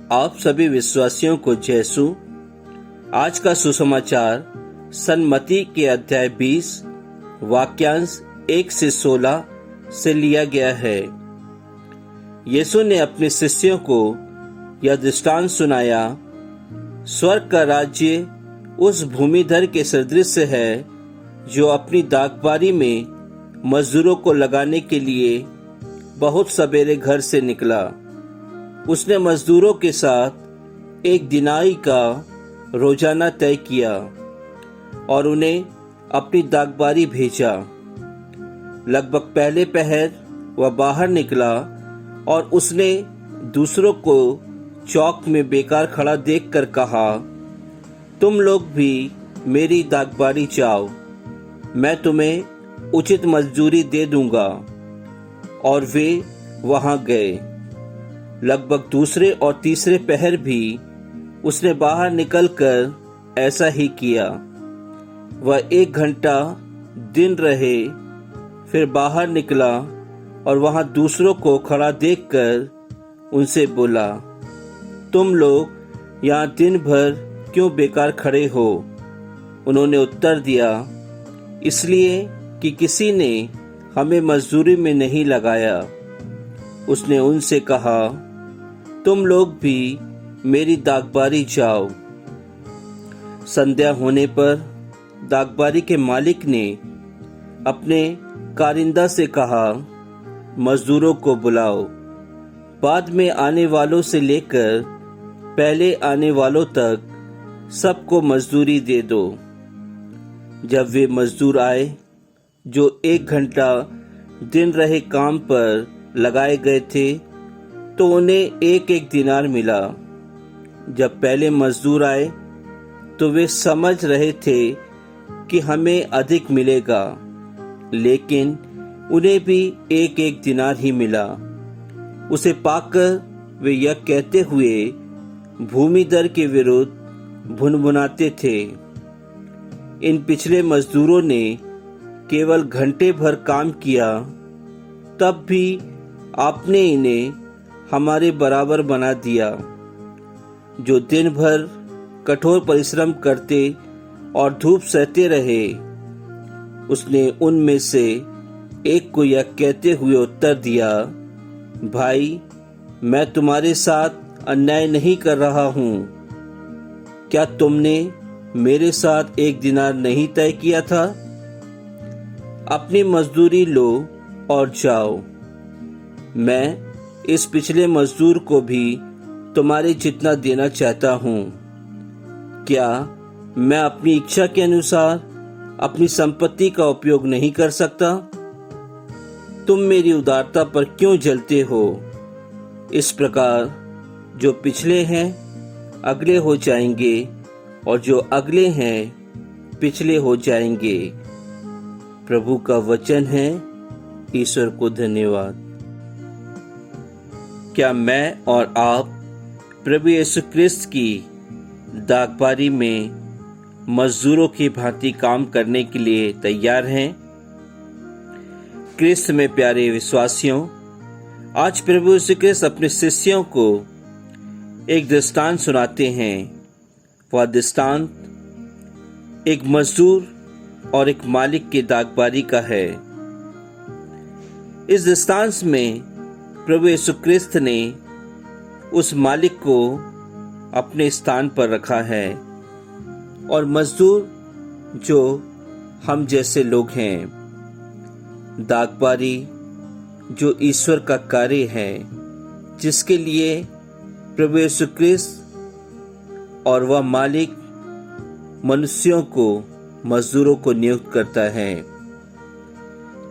आप सभी विश्वासियों को जयसु। आज का सुसमाचार सन मत्ती के अध्याय 20 वाक्यांश 1 से 16 से लिया गया है। यीशु ने अपने शिष्यों को यह दृष्टांत सुनाया, स्वर्ग का राज्य उस भूमिधर के सदृश है जो अपनी दाखबारी में मजदूरों को लगाने के लिए बहुत सवेरे घर से निकला। उसने मजदूरों के साथ 1 दिनाई का रोजाना तय किया और उन्हें अपनी दाखबारी भेजा। लगभग पहले पहर वह बाहर निकला और उसने दूसरों को चौक में बेकार खड़ा देखकर कहा, तुम लोग भी मेरी दाखबारी चाओ, मैं तुम्हें उचित मजदूरी दे दूंगा। और वे वहां गए। लगभग दूसरे और तीसरे पहर भी उसने बाहर निकलकर ऐसा ही किया। वह 1 घंटा दिन रहे, फिर बाहर निकला और वहां दूसरों को खड़ा देखकर उनसे बोला, तुम लोग यहाँ दिन भर क्यों बेकार खड़े हो? उन्होंने उत्तर दिया, इसलिए कि किसी ने हमें मजदूरी में नहीं लगाया। उसने उनसे कहा, तुम लोग भी मेरी दाखबारी जाओ। संध्या होने पर दाखबारी के मालिक ने अपने कारिंदा से कहा, मजदूरों को बुलाओ, बाद में आने वालों से लेकर पहले आने वालों तक सबको मजदूरी दे दो। जब वे मजदूर आए जो 1 घंटा दिन रहे काम पर लगाए गए थे, तो उन्हें 1-1 दिनार मिला। जब पहले मजदूर आए तो वे समझ रहे थे कि हमें अधिक मिलेगा, लेकिन उन्हें भी 1-1 दिनार ही मिला। उसे पाकर वे यह कहते हुए भूमिधर के विरुद्ध भुनभुनाते थे, इन पिछले मजदूरों ने केवल घंटे भर काम किया, तब भी आपने इन्हें हमारे बराबर बना दिया, जो दिन भर कठोर परिश्रम करते और धूप सहते रहे। उसने उनमें से एक को यह कहते हुए उत्तर दिया, भाई, मैं तुम्हारे साथ अन्याय नहीं कर रहा हूँ। क्या तुमने मेरे साथ 1 दिनार नहीं तय किया था? अपनी मजदूरी लो और जाओ। मैं इस पिछले मजदूर को भी तुम्हारे जितना देना चाहता हूँ। क्या मैं अपनी इच्छा के अनुसार अपनी संपत्ति का उपयोग नहीं कर सकता? तुम मेरी उदारता पर क्यों जलते हो? इस प्रकार जो पिछले हैं अगले हो जाएंगे और जो अगले हैं पिछले हो जाएंगे। प्रभु का वचन है। ईश्वर को धन्यवाद। क्या मैं और आप प्रभु यीशु क्रिस्त की दाखबारी में मजदूरों की भांति काम करने के लिए तैयार हैं? क्रिस्त में प्यारे विश्वासियों, आज प्रभु यीशु क्रिस्त अपने शिष्यों को एक दृष्टांत सुनाते हैं। वह दृष्टांत एक मजदूर और एक मालिक की दाखबारी का है। इस दृष्टांत में प्रभु यीशु क्रिस्त ने उस मालिक को अपने स्थान पर रखा है और मजदूर जो हम जैसे लोग हैं। दाखबारी जो ईश्वर का कार्य है, जिसके लिए प्रभु यीशु क्रिस्त और वह मालिक मनुष्यों को, मजदूरों को नियुक्त करता है।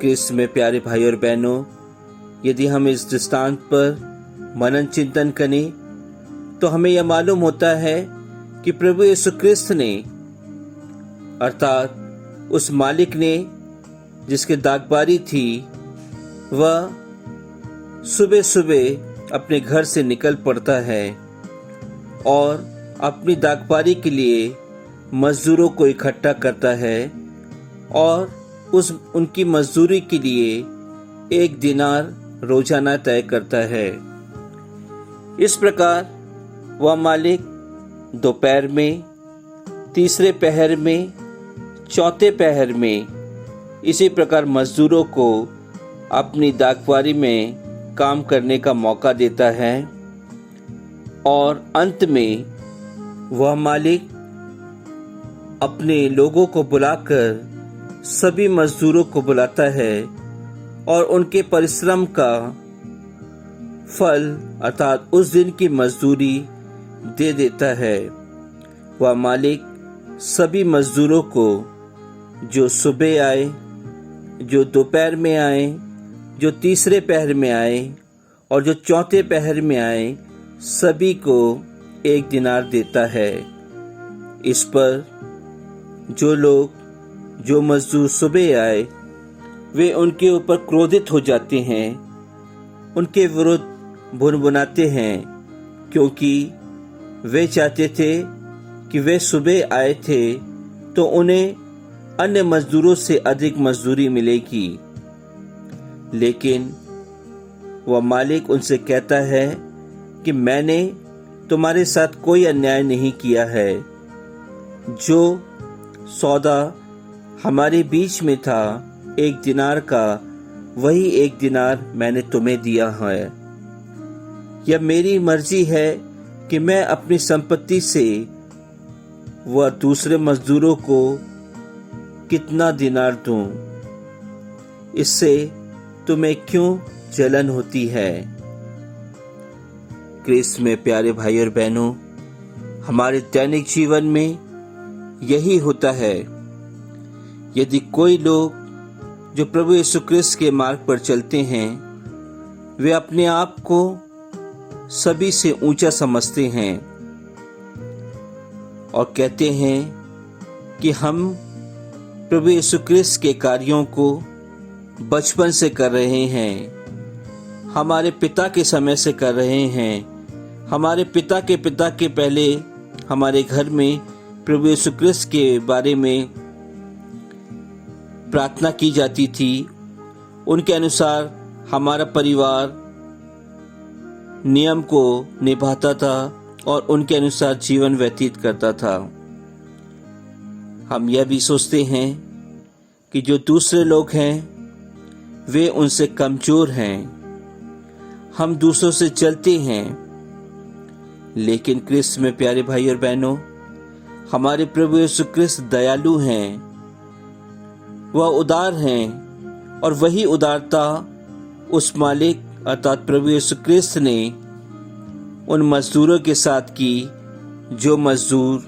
क्रिस्त में प्यारे भाई और बहनों, यदि हम इस दृष्टांत पर मनन चिंतन करें तो हमें यह मालूम होता है कि प्रभु यीशु क्रिस्त ने, अर्थात उस मालिक ने जिसके दाखबारी थी, वह सुबह सुबह अपने घर से निकल पड़ता है और अपनी दाखबारी के लिए मजदूरों को इकट्ठा करता है और उनकी मजदूरी के लिए 1 दिनार रोजाना तय करता है। इस प्रकार वह मालिक दोपहर में, तीसरे पहर में, चौथे पहर में इसी प्रकार मजदूरों को अपनी दाखवारी में काम करने का मौका देता है और अंत में वह मालिक अपने लोगों को बुलाकर सभी मजदूरों को बुलाता है और उनके परिश्रम का फल अर्थात उस दिन की मजदूरी दे देता है। वह मालिक सभी मजदूरों को जो सुबह आए, जो दोपहर में आए, जो तीसरे पहर में आए और जो चौथे पहर में आए, सभी को 1 दिनार देता है। इस पर जो मजदूर सुबह आए वे उनके ऊपर क्रोधित हो जाते हैं, उनके विरुद्ध भुनभुनाते हैं, क्योंकि वे चाहते थे कि वे सुबह आए थे तो उन्हें अन्य मजदूरों से अधिक मजदूरी मिलेगी। लेकिन वह मालिक उनसे कहता है कि मैंने तुम्हारे साथ कोई अन्याय नहीं किया है। जो सौदा हमारे बीच में था 1 दिनार का, वही 1 दिनार मैंने तुम्हें दिया है। यह मेरी मर्जी है कि मैं अपनी संपत्ति से वह दूसरे मजदूरों को कितना दिनार दूं। इससे तुम्हें क्यों जलन होती है? क्रिस्त में प्यारे भाई और बहनों, हमारे दैनिक जीवन में यही होता है। यदि कोई लोग जो प्रभु यीशु क्रिस्त के मार्ग पर चलते हैं, वे अपने आप को सभी से ऊंचा समझते हैं और कहते हैं कि हम प्रभु यीशु क्रिस्त के कार्यों को बचपन से कर रहे हैं, हमारे पिता के समय से कर रहे हैं। हमारे पिता के पहले हमारे घर में प्रभु यीशु क्रिस्त के बारे में प्रार्थना की जाती थी। उनके अनुसार हमारा परिवार नियम को निभाता था और उनके अनुसार जीवन व्यतीत करता था। हम यह भी सोचते हैं कि जो दूसरे लोग हैं वे उनसे कमजोर हैं, हम दूसरों से चलते हैं। लेकिन क्रिस्त में प्यारे भाई और बहनों, हमारे प्रभु यीशु क्रिस्त दयालु हैं, वह उदार हैं और वही उदारता उस मालिक अर्थात प्रभु यीशु क्रिस्त ने उन मजदूरों के साथ की जो मजदूर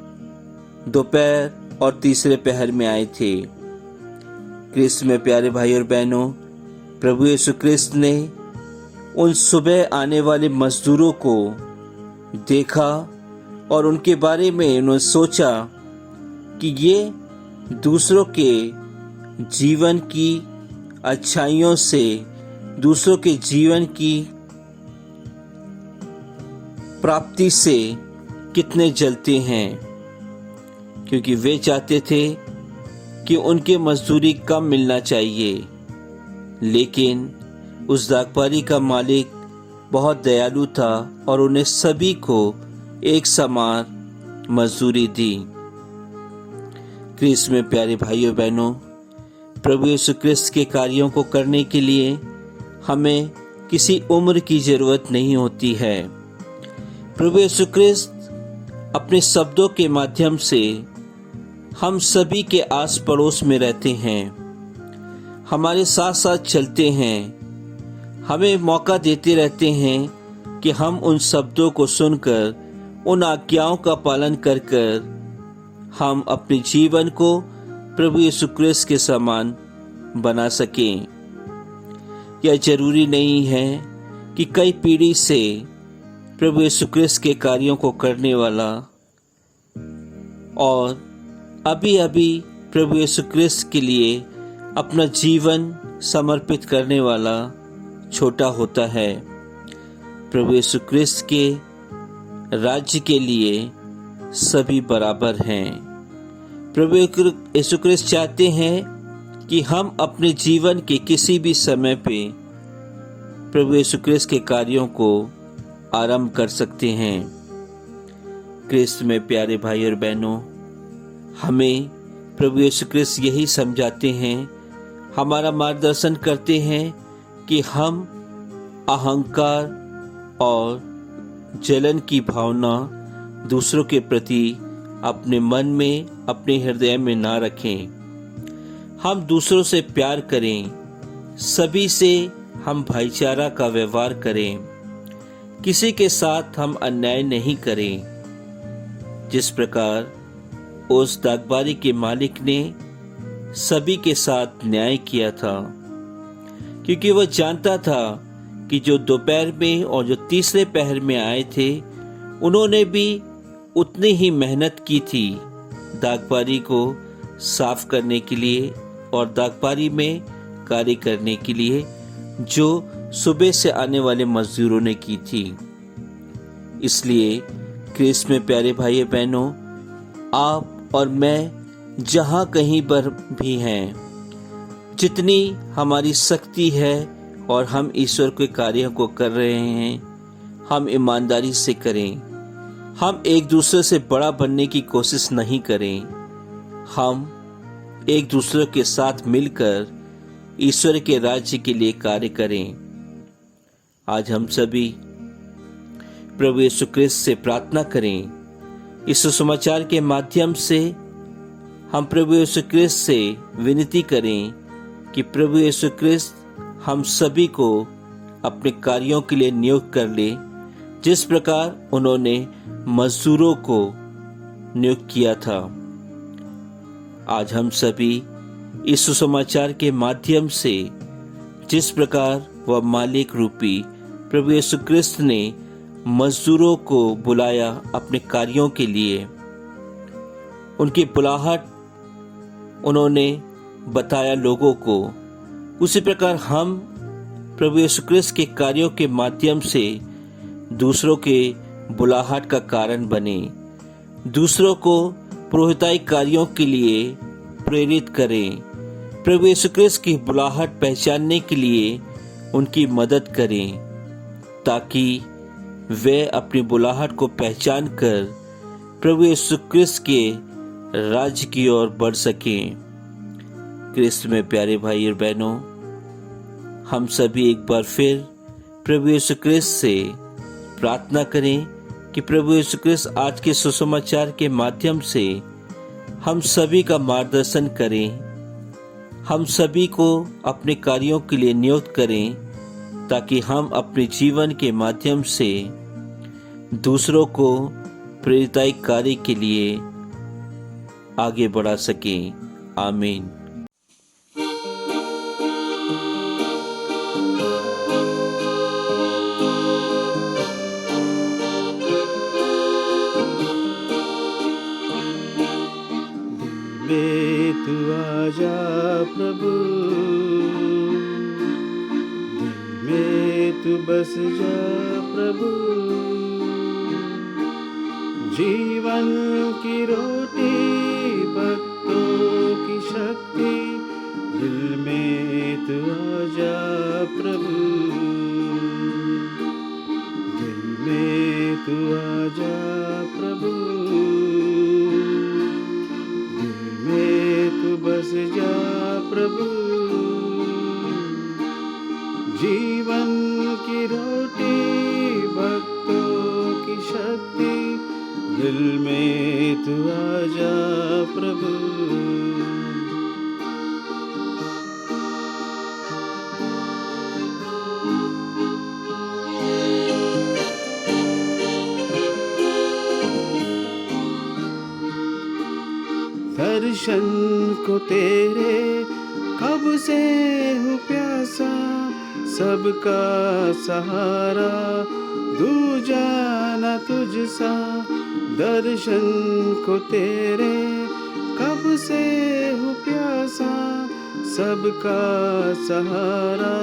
दोपहर और तीसरे पहर में आए थे। क्रिस्त में प्यारे भाई और बहनों, प्रभु यीशु क्रिस्त ने उन सुबह आने वाले मजदूरों को देखा और उनके बारे में उन्होंने सोचा कि ये दूसरों के जीवन की अच्छाइयों से, दूसरों के जीवन की प्राप्ति से कितने जलते हैं, क्योंकि वे चाहते थे कि उनके मजदूरी कम मिलना चाहिए। लेकिन उस दाखवारी का मालिक बहुत दयालु था और उन्हें सभी को एक समान मजदूरी दी। क्रिस्त में प्यारे भाइयों बहनों, प्रभु यीशु क्रिस्त के कार्यों को करने के लिए हमें किसी उम्र की जरूरत नहीं होती है। प्रभु यीशु क्रिस्त अपने शब्दों के माध्यम से हम सभी के आस पड़ोस में रहते हैं, हमारे साथ साथ चलते हैं, हमें मौका देते रहते हैं कि हम उन शब्दों को सुनकर, उन आज्ञाओं का पालन कर हम अपने जीवन को प्रभु यीशु क्रिस्त के समान बना सकें। यह जरूरी नहीं है कि कई पीढ़ी से प्रभु यीशु क्रिस्त के कार्यों को करने वाला और अभी अभी प्रभु यीशु क्रिस्त के लिए अपना जीवन समर्पित करने वाला छोटा होता है। प्रभु यीशु क्रिस्त के राज्य के लिए सभी बराबर हैं। प्रभु यीशु क्रिस्त चाहते हैं कि हम अपने जीवन के किसी भी समय पे प्रभु यीशु क्रिस्त के कार्यों को आरंभ कर सकते हैं। क्रिस्त में प्यारे भाई और बहनों, हमें प्रभु यीशु क्रिस्त यही समझाते हैं, हमारा मार्गदर्शन करते हैं कि हम अहंकार और जलन की भावना दूसरों के प्रति अपने मन में, अपने हृदय में ना रखें। हम दूसरों से प्यार करें, सभी से हम भाईचारा का व्यवहार करें, किसी के साथ हम अन्याय नहीं करें। जिस प्रकार उस दागबारी के मालिक ने सभी के साथ न्याय किया था, क्योंकि वह जानता था कि जो दोपहर में और जो तीसरे पहर में आए थे, उन्होंने भी उतनी ही मेहनत की थी दागबारी को साफ करने के लिए और दागबारी में कार्य करने के लिए, जो सुबह से आने वाले मजदूरों ने की थी। इसलिए क्रिस्त में प्यारे भाई बहनों, आप और मैं जहाँ कहीं पर भी हैं, जितनी हमारी शक्ति है और हम ईश्वर के कार्यों को कर रहे हैं, हम ईमानदारी से करें। हम एक दूसरे से बड़ा बनने की कोशिश नहीं करें। हम एक दूसरे के साथ मिलकर ईश्वर के राज्य के लिए कार्य करें। आज हम सभी प्रभु यीशु क्रिस्त से प्रार्थना करें। इस सुसमाचार के माध्यम से हम प्रभु यीशु क्रिस्त से विनती करें कि प्रभु यीशु क्रिस्त हम सभी को अपने कार्यों के लिए नियुक्त कर ले, जिस प्रकार उन्होंने मजदूरों को नियुक्त किया था। आज हम सभी इस सुसमाचार के माध्यम से जिस प्रकार वह मालिक रूपी प्रभु यीशु क्रिस्त ने मजदूरों को बुलाया अपने कार्यों के लिए, उनकी बुलाहट उन्होंने बताया लोगों को, उसी प्रकार हम प्रभु यीशु क्रिस्त के कार्यों के माध्यम से दूसरों के बुलाहट का कारण बने, दूसरों को पुरोहिताई कार्यों के लिए प्रेरित करें, प्रभु यीशु क्रिस्त की बुलाहट पहचानने के लिए उनकी मदद करें, ताकि वे अपनी बुलाहट को पहचान कर प्रभु यीशु क्रिस्त के राज्य की ओर बढ़ सकें। क्रिस्त में प्यारे भाई और बहनों, हम सभी एक बार फिर प्रभु यीशु क्रिस्त से प्रार्थना करें कि प्रभु यीशु क्रिस्त आज के सुसमाचार के माध्यम से हम सभी का मार्गदर्शन करें, हम सभी को अपने कार्यों के लिए नियुक्त करें, ताकि हम अपने जीवन के माध्यम से दूसरों को प्रेरिताई कार्य के लिए आगे बढ़ा सकें। आमीन। दिल में तू आजा प्रभु, दिल में तू बस जा प्रभु, जीवन की रोटी भक्तों की शक्ति, दिल में तू आजा प्रभु, दिल में तू आजा प्रभु, दिल में तू बस जा प्रभु, जीवन की रोटी भक्तों की शक्ति, दिल में तू आजा प्रभु। दर्शन को तेरे कब से हूँ प्यासा, सबका सहारा दूजा न तुझसा। दर्शन को तेरे कब से हूँ प्यासा, सबका सहारा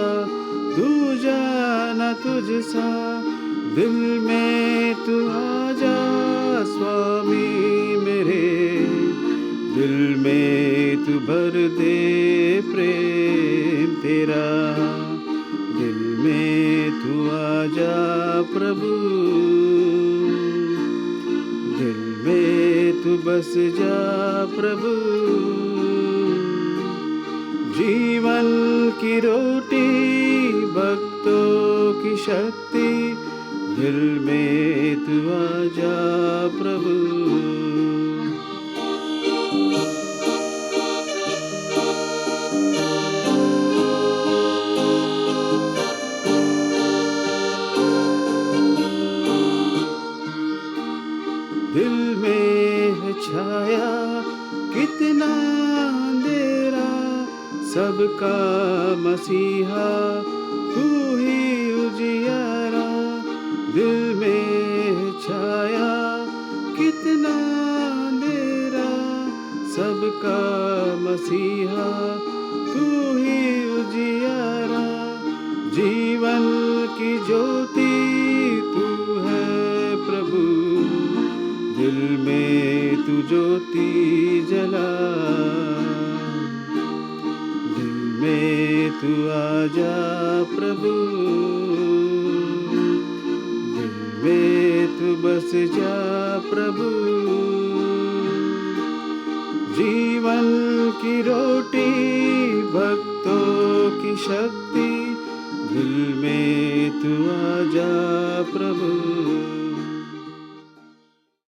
दूजा न तुझसा। दिल में तू आजा स्वामी मेरे, दिल में तू भर दे प्रेम तेरा, दिल में तू आजा प्रभु, दिल तू बस जा प्रभु। जीवन की रोटी भक्तों की शक्ति, दिल में तू आ जा प्रभु। दिल में है छाया कितना अंधेरा, सबका मसीहा तू ही उजियारा। दिल में है छाया कितना अंधेरा, सबका मसीहा तू ही उजियारा। जीवन की ज्योति तू है प्रभु, दिल में तू ज्योति जला। दिल में तू आ जा प्रभु, दिल में तू बस जा प्रभु। जीवन की रोटी भक्तों की शक्ति, दिल में तू आ जा प्रभु।